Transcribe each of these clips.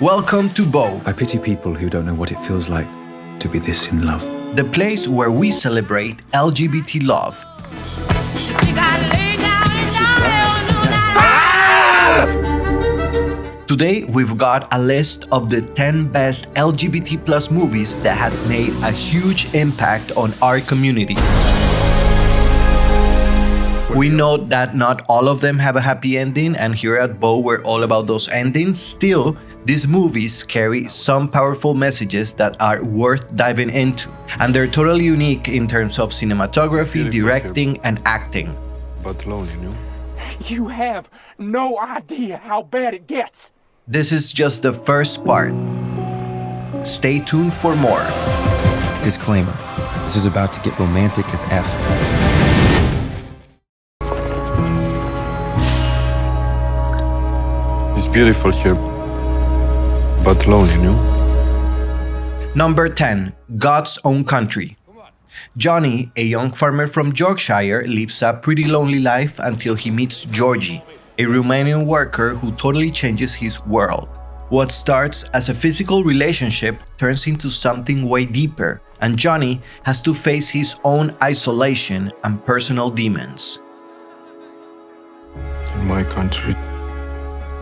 Welcome to Bo, I pity people who don't know what it feels like to be this in love. the place where we celebrate LGBT love. Today, we've got a list of the 10 best LGBT plus movies that have made a huge impact on our community. We know that not all of them have a happy ending, and here at Bo, we're all about those endings. Still, these movies carry some powerful messages that are worth diving into, and they're totally unique in terms of cinematography, directing, and acting. But lonely, no? You have no idea how bad it gets. This is just the first part. Stay tuned for more. Disclaimer, this is about to get romantic as F. It's beautiful here, but lonely, no? Number 10, God's Own Country. Johnny, a young farmer from Yorkshire, lives a pretty lonely life until he meets Georgie, a Romanian worker who totally changes his world. What starts as a physical relationship turns into something way deeper, and Johnny has to face his own isolation and personal demons. In my country,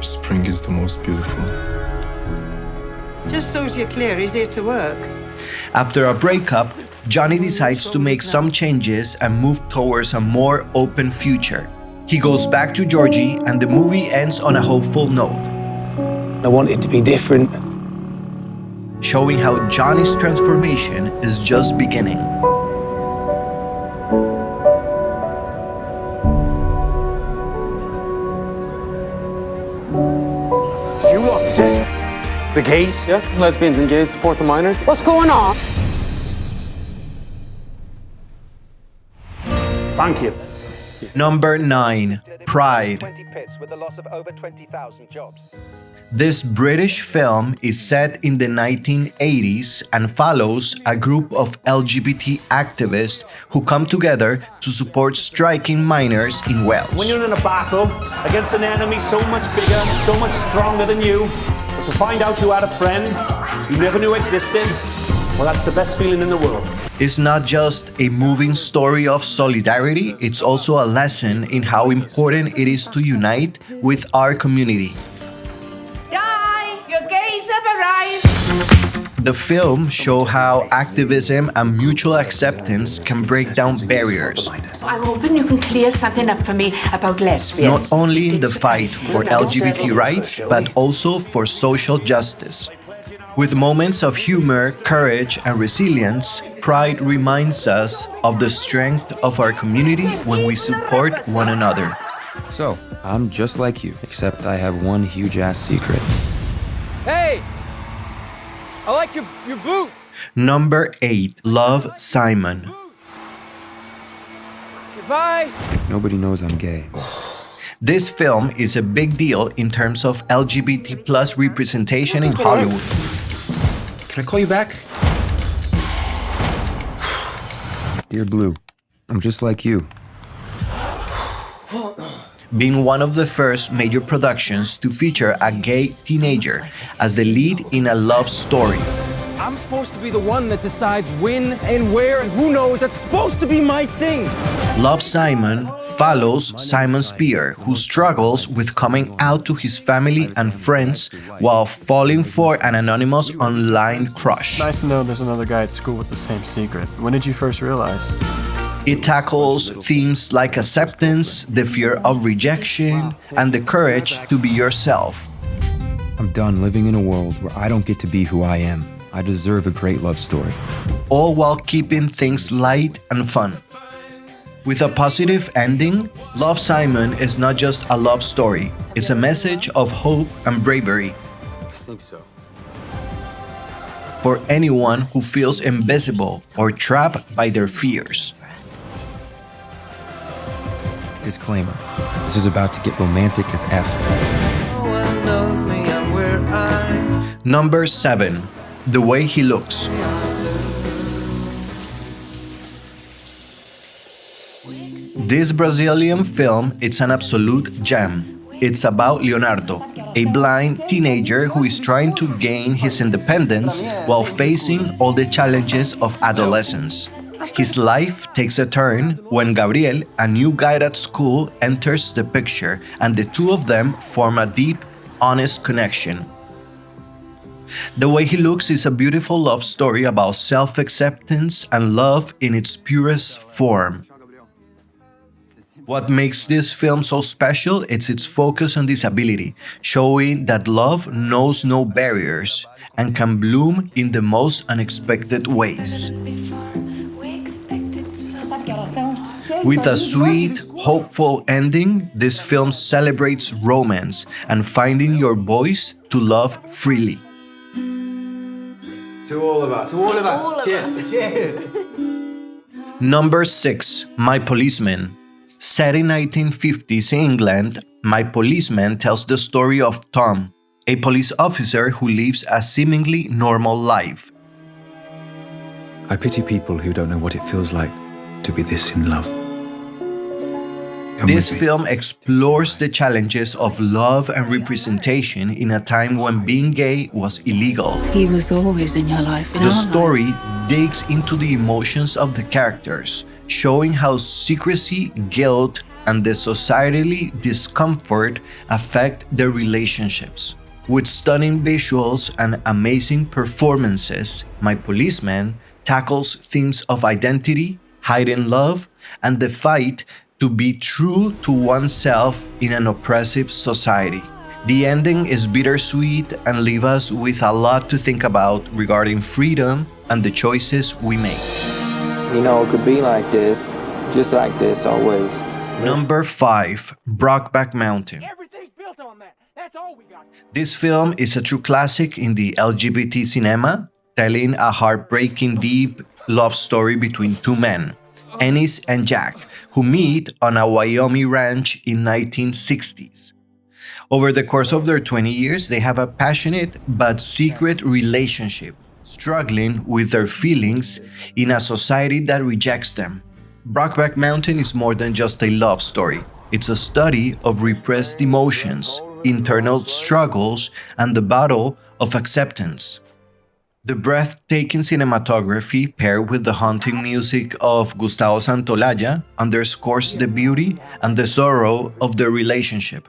spring is the most beautiful. Just so you're clear, he's here to work. After a breakup, Johnny decides to make some changes and move towards a more open future. He goes back to Georgie, and the movie ends on a hopeful note, I want it to be different. showing how Johnny's transformation is just beginning. You what? The gays? Yes, lesbians and gays support the minors. What's going on? Thank you. Number 9, Pride. 20 pits with the loss of over 20,000 jobs. This British film is set in the 1980s and follows a group of LGBT activists who come together to support striking miners in Wales. When you're in a battle against an enemy so much bigger, so much stronger than you, but to find out you had a friend you never knew existed, well, that's the best feeling in the world. It's not just a moving story of solidarity, it's also a lesson in how important it is to unite with our community. Die! Your gays have arrived! The film shows how activism and mutual acceptance can break down barriers, I'm hoping you can clear something up for me about lesbians. not only in the fight for LGBT rights, but also for social justice. With moments of humor, courage, and resilience, Pride reminds us of the strength of our community when we support one another. So, I'm just like you, except I have one huge-ass secret. Hey! I like your boots! Number 8, Love, Simon. Goodbye! Nobody knows I'm gay. This film is a big deal in terms of LGBT plus representation in Hollywood. Can I call you back? Dear Blue, I'm just like you. Being one of the first major productions to feature a gay teenager as the lead in a love story. I'm supposed to be the one that decides when and where and who knows. That's supposed to be my thing. Love, Simon follows Simon Spear, who struggles with coming out to his family and friends while falling for an anonymous online crush. Nice to know there's another guy at school with the same secret. When did you first realize? It tackles themes like acceptance, the fear of rejection, and the courage to be yourself. I'm done living in a world where I don't get to be who I am. I deserve a great love story. All while keeping things light and fun. With a positive ending, Love, Simon is not just a love story, it's a message of hope and bravery. I think so. For anyone who feels invisible or trapped by their fears. Disclaimer, this is about to get romantic as F. Number 7, The Way He Looks. This Brazilian film is an absolute gem. It's about Leonardo, a blind teenager who is trying to gain his independence while facing all the challenges of adolescence. His life takes a turn when Gabriel, a new guy at school, enters the picture, and the two of them form a deep, honest connection. The Way He Looks is a beautiful love story about self-acceptance and love in its purest form. What makes this film so special is its focus on disability, showing that love knows no barriers and can bloom in the most unexpected ways. With a sweet, hopeful ending, this film celebrates romance and finding your voice to love freely. To all of us. Cheers. Number 6. My Policeman. Set in 1950s England, My Policeman tells the story of Tom, a police officer who lives a seemingly normal life. I pity people who don't know what it feels like to be this in love. This film explores the challenges of love and representation in a time when being gay was illegal. He was always in your life. The story digs into the emotions of the characters, showing how secrecy, guilt, and the societally discomfort affect their relationships. With stunning visuals and amazing performances, My Policeman tackles themes of identity, hidden love, and the fight to be true to oneself in an oppressive society. The ending is bittersweet and leaves us with a lot to think about regarding freedom and the choices we make. You know, it could be like this, just like this always. Number 5. Brokeback Mountain. Everything's built on that. That's all we got. This film is a true classic in the LGBT cinema, telling a heartbreaking, deep love story between two men, Ennis and Jack, who meet on a Wyoming ranch in 1960s. Over the course of their 20 years, they have a passionate but secret relationship, struggling with their feelings in a society that rejects them. Brokeback Mountain is more than just a love story. It's a study of repressed emotions, internal struggles, and the battle of acceptance. The breathtaking cinematography, paired with the haunting music of Gustavo Santaolalla, underscores the beauty and the sorrow of their relationship.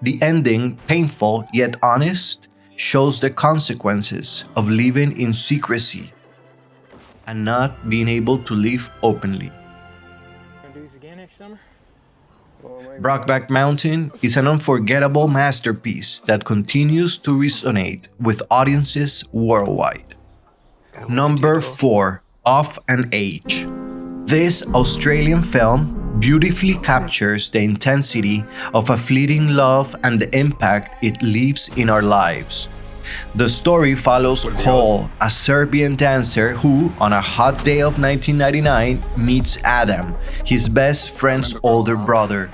The ending, painful yet honest, shows the consequences of living in secrecy and not being able to live openly. Brokeback Mountain is an unforgettable masterpiece that continues to resonate with audiences worldwide. Number 4. Of an Age. This Australian film beautifully captures the intensity of a fleeting love and the impact it leaves in our lives. The story follows Cole, a Serbian dancer who, on a hot day of 1999, meets Adam, his best friend's older brother.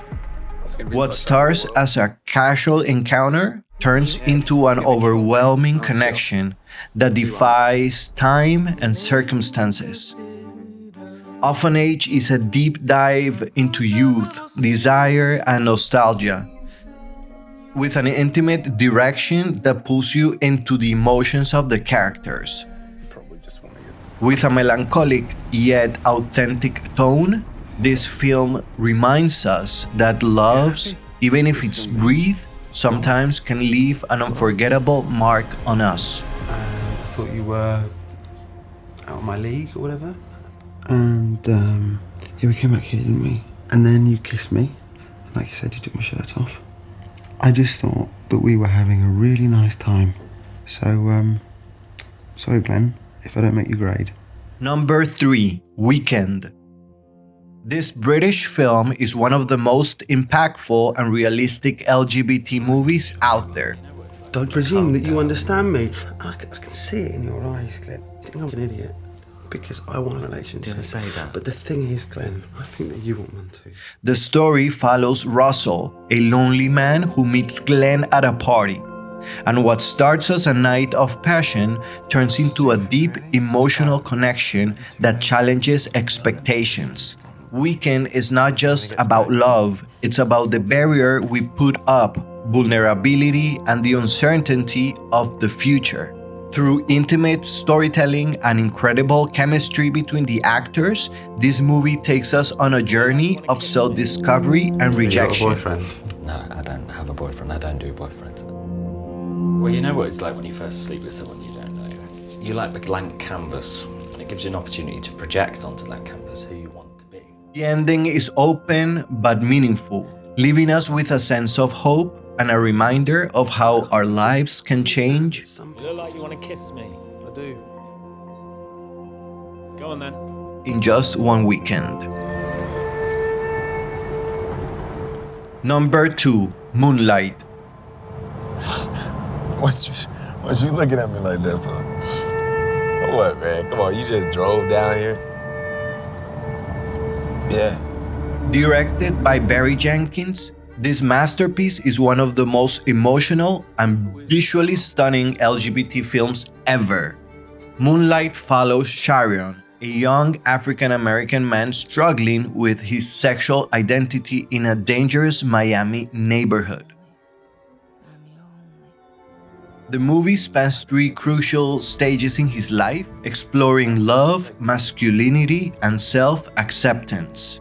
What starts as a casual encounter turns into an overwhelming connection that defies time and circumstances. Of an Age is a deep dive into youth, desire, and nostalgia, with an intimate direction that pulls you into the emotions of the characters. With a melancholic yet authentic tone, this film reminds us that love, even if it's brief, sometimes can leave an unforgettable mark on us. I thought you were out of my league or whatever. And yeah, we came back here, didn't we? And then you kissed me. And like you said, you took my shirt off. I just thought that we were having a really nice time. So, sorry Glenn, if I don't make your grade. Number 3. Weekend. This British film is one of the most impactful and realistic LGBT movies out there. Don't presume that you understand me. I can see it in your eyes, Glenn. You think I'm an idiot? Because I want a relationship. Did I say that? But the thing is, Glenn, I think that you want one too. The story follows Russell, a lonely man who meets Glenn at a party. And what starts as a night of passion turns into a deep emotional connection that challenges expectations. Weekend is not just about love, it's about the barrier we put up vulnerability, and the uncertainty of the future. Through intimate storytelling and incredible chemistry between the actors, this movie takes us on a journey of self-discovery and rejection. You got a boyfriend? No, I don't have a boyfriend. I don't do boyfriends. Well, you know what it's like when you first sleep with someone you don't know. You like the blank canvas, and it gives you an opportunity to project onto that canvas who you want to be. The ending is open but meaningful, leaving us with a sense of hope and a reminder of how our lives can change. You look like you want to kiss me. I do. Go on then. In just one weekend. Number 2, Moonlight. What you looking at me like that for? What, man? Come on, you just drove down here? Yeah. Directed by Barry Jenkins, this masterpiece is one of the most emotional and visually stunning LGBT films ever. Moonlight follows Sharon, a young African-American man struggling with his sexual identity in a dangerous Miami neighborhood. The movie spans 3 crucial stages in his life, exploring love, masculinity, and self-acceptance.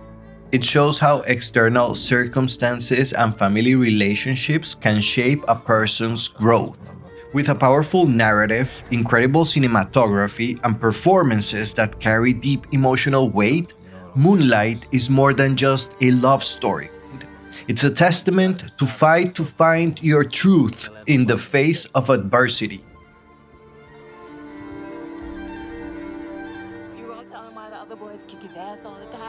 It shows how external circumstances and family relationships can shape a person's growth. With a powerful narrative, incredible cinematography, and performances that carry deep emotional weight, Moonlight is more than just a love story. It's a testament to fight to find your truth in the face of adversity.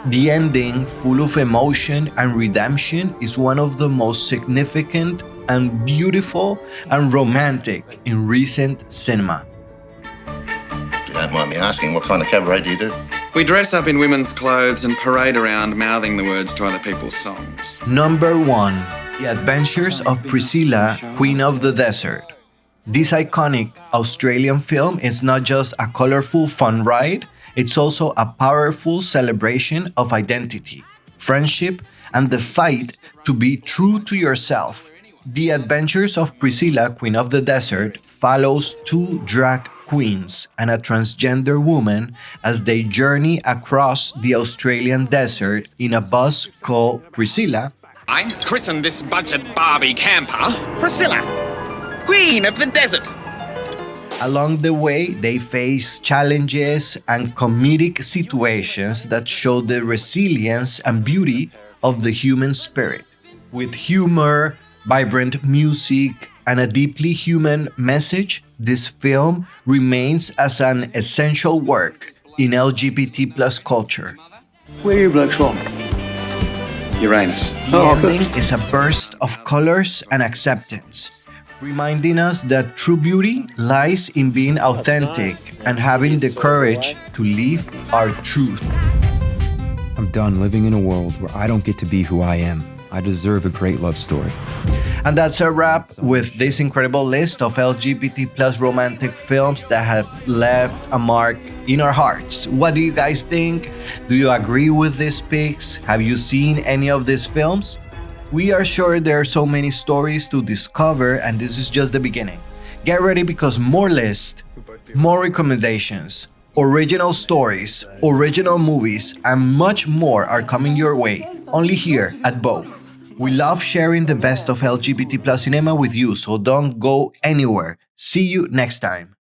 The ending, full of emotion and redemption, is one of the most significant and beautiful and romantic in recent cinema. If you don't mind me asking, what kind of cabaret do you do? We dress up in women's clothes and parade around mouthing the words to other people's songs. Number 1, The Adventures of Priscilla, Queen of the Desert. This iconic Australian film is not just a colorful fun ride, it's also a powerful celebration of identity, friendship, and the fight to be true to yourself. The Adventures of Priscilla, Queen of the Desert follows 2 drag queens and a transgender woman as they journey across the Australian desert in a bus called Priscilla. I christened this budget Barbie camper Priscilla, Queen of the Desert. Along the way, they face challenges and comedic situations that show the resilience and beauty of the human spirit. With humor, vibrant music, and a deeply human message, this film remains as an essential work in LGBT plus culture. Where are you blokes from? Uranus. The ending is a burst of colors and acceptance, reminding us that true beauty lies in being authentic and having the courage to live our truth. I'm done living in a world where I don't get to be who I am. I deserve a great love story. And that's a wrap with this incredible list of LGBT plus romantic films that have left a mark in our hearts. What do you guys think? Do you agree with these picks? Have you seen any of these films? We are sure there are so many stories to discover, and this is just the beginning. Get ready because more lists, more recommendations, original stories, original movies, and much more are coming your way, only here at Both. We love sharing the best of LGBT plus cinema with you, so don't go anywhere. See you next time.